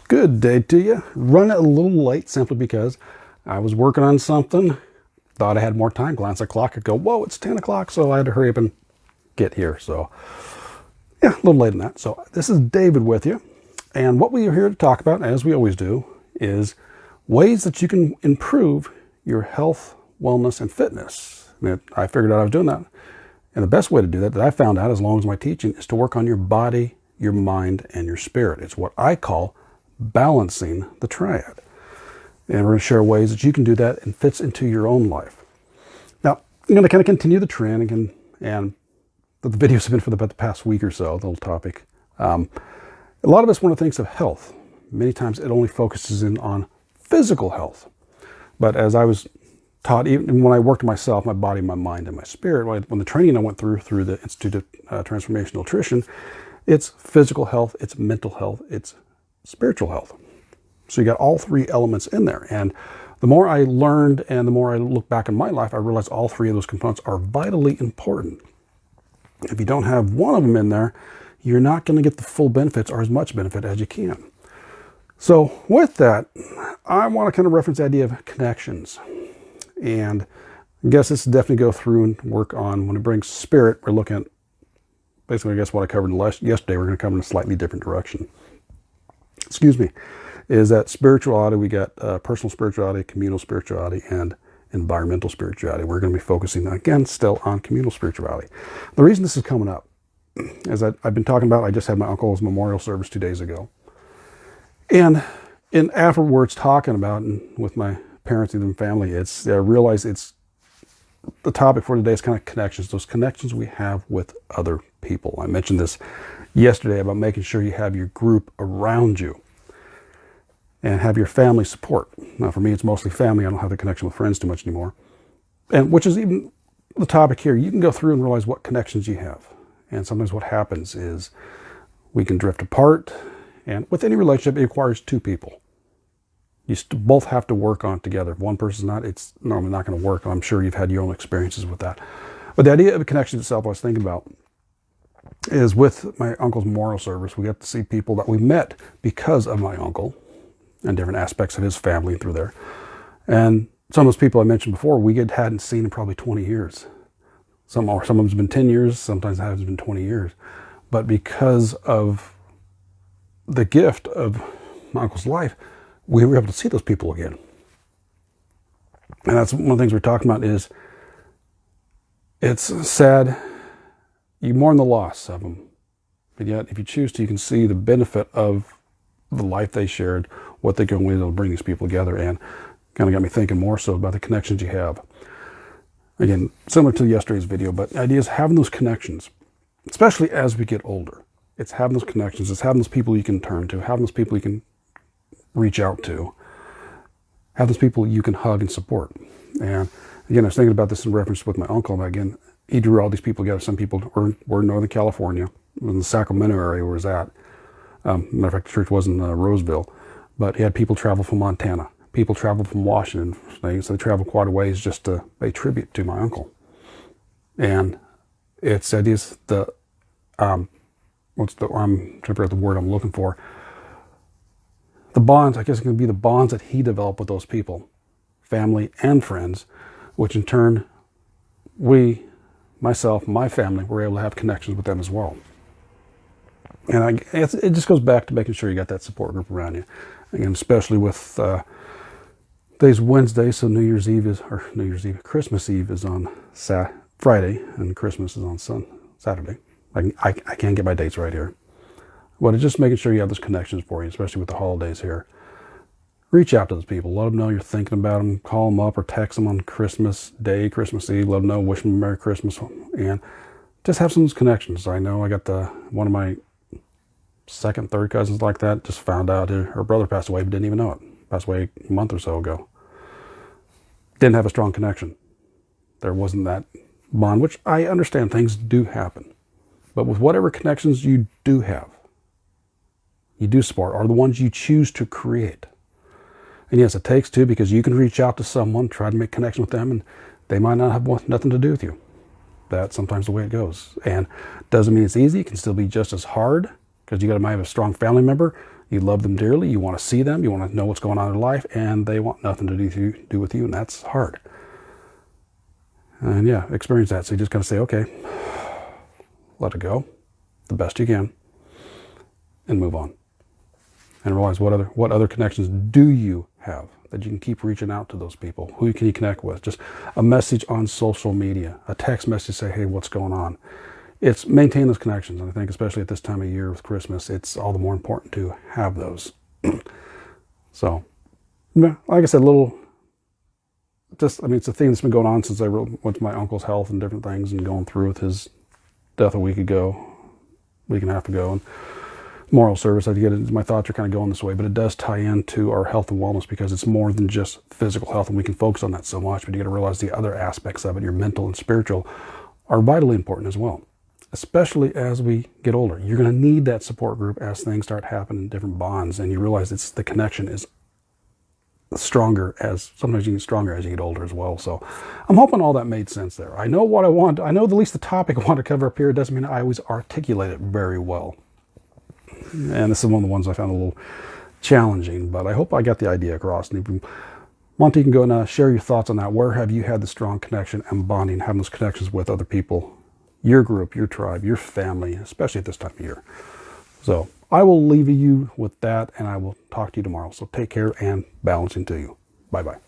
Good day to you. Running a little late simply because I was working on something. Thought I had more time. Glance at the clock. I go, whoa, it's 10 o'clock. So I had to hurry up and get here. So yeah, a little late than that. So this is David with you. And what we are here to talk about, as we always do, is ways that you can improve your health, wellness, and fitness. And I figured out I was doing that. And the best way to do that I found out, as long as my teaching, is to work on your body, your mind, and your spirit. It's what I call balancing the triad. And we're going to share ways that you can do that and fits into your own life. Now, I'm going to kind of continue the trend again, and the videos have been for the past week or so, the little topic. A lot of us, when it thinks of health, many times it only focuses in on physical health. But as I was taught, even when I worked myself, my body, my mind, and my spirit, when the training I went through the Institute of Transformational Nutrition, it's physical health, it's mental health, it's spiritual health. So you got all three elements in there. And the more I learned and the more I look back in my life, I realized all three of those components are vitally important. If you don't have one of them in there, you're not going to get the full benefits or as much benefit as you can. So with that, I want to kind of reference the idea of connections. And I guess this definitely go through and work on, when it brings spirit, we're looking at basically, I guess what I covered yesterday, we're going to cover in a slightly different direction. Excuse me, is that spirituality. We got personal spirituality, communal spirituality, and environmental spirituality. We're going to be focusing, again, still on communal spirituality. The reason this is coming up is that I've been talking about, I just had my uncle's memorial service 2 days ago. And afterwards talking about, and with my parents and family, I realize it's the topic for today is kind of connections, those connections we have with other people. I mentioned this yesterday about making sure you have your group around you and have your family support. Now, for me, it's mostly family. I don't have the connection with friends too much anymore. And which is even the topic here. You can go through and realize what connections you have. And sometimes what happens is we can drift apart. And with any relationship, it requires two people. You both have to work on it together. If one person's not, it's normally not going to work. I'm sure you've had your own experiences with that. But the idea of a connection itself, I was thinking about, is with my uncle's memorial service, we got to see people that we met because of my uncle and different aspects of his family through there. And some of those people I mentioned before, we hadn't seen in probably 20 years. Some of them's been 10 years, sometimes it has been 20 years. But because of the gift of my uncle's life, we were able to see those people again. And that's one of the things we're talking about is, it's sad. You mourn the loss of them. But yet, if you choose to, you can see the benefit of the life they shared, what they're going to bring these people together, and kind of got me thinking more so about the connections you have. Again, similar to yesterday's video, but the idea is having those connections, especially as we get older. It's having those connections. It's having those people you can turn to, having those people you can reach out to, have those people you can hug and support. And again, I was thinking about this in reference with my uncle. But again, he drew all these people together. Some people were in Northern California, it was in the Sacramento area where he was at. Matter of fact, the church was in Roseville. But he had people travel from Montana. People travel from Washington. So they traveled quite a ways just to pay tribute to my uncle. And it's ideas, I'm trying to figure out the word I'm looking for. The bonds, I guess it can be the bonds that he developed with those people, family and friends, which in turn, myself, my family, were able to have connections with them as well. And it just goes back to making sure you got that support group around you. Again, especially with today's Wednesday, so Christmas Eve is on Friday, and Christmas is on Saturday. I can't get my dates right here. But it's just making sure you have those connections for you, especially with the holidays here. Reach out to those people. Let them know you're thinking about them. Call them up or text them on Christmas Day, Christmas Eve. Let them know, wish them a Merry Christmas. And just have some of those connections. I know I got one of my second, third cousins like that, just found out her brother passed away, but didn't even know it. Passed away a month or so ago. Didn't have a strong connection. There wasn't that bond, which I understand things do happen. But with whatever connections you do have, you do support, are the ones you choose to create. And yes, it takes two, because you can reach out to someone, try to make connection with them, and they might not have nothing to do with you. That's sometimes the way it goes. And doesn't mean it's easy. It can still be just as hard, because you might have a strong family member. You love them dearly. You want to see them. You want to know what's going on in their life, and they want nothing to do with you, and that's hard. And yeah, experience that. So you just got to say, okay, let it go the best you can and move on. And realize what other connections do you have that you can keep reaching out to those people. Who can you connect with? Just a message on social media, a text message, say, hey, what's going on? It's maintain those connections. And I think especially at this time of year with Christmas, it's all the more important to have those. So, yeah, like I said, it's a thing that's been going on since I went to my uncle's health and different things and going through with his death a week and a half ago. And moral service, my thoughts are kind of going this way, but it does tie into our health and wellness because it's more than just physical health, and we can focus on that so much, but you got to realize the other aspects of it, your mental and spiritual, are vitally important as well, especially as we get older. You're going to need that support group as things start happening, different bonds, and you realize the connection is sometimes you get stronger as you get older as well. So I'm hoping all that made sense there. I know what I want. I know at least the topic I want to cover up here. It doesn't mean I always articulate it very well. And this is one of the ones I found a little challenging, but I hope I got the idea across. And if you want to, you can go and share your thoughts on that. Where have you had the strong connection and bonding, having those connections with other people, your group, your tribe, your family, especially at this time of year? So I will leave you with that, and I will talk to you tomorrow. So take care and balancing to you. Bye-bye.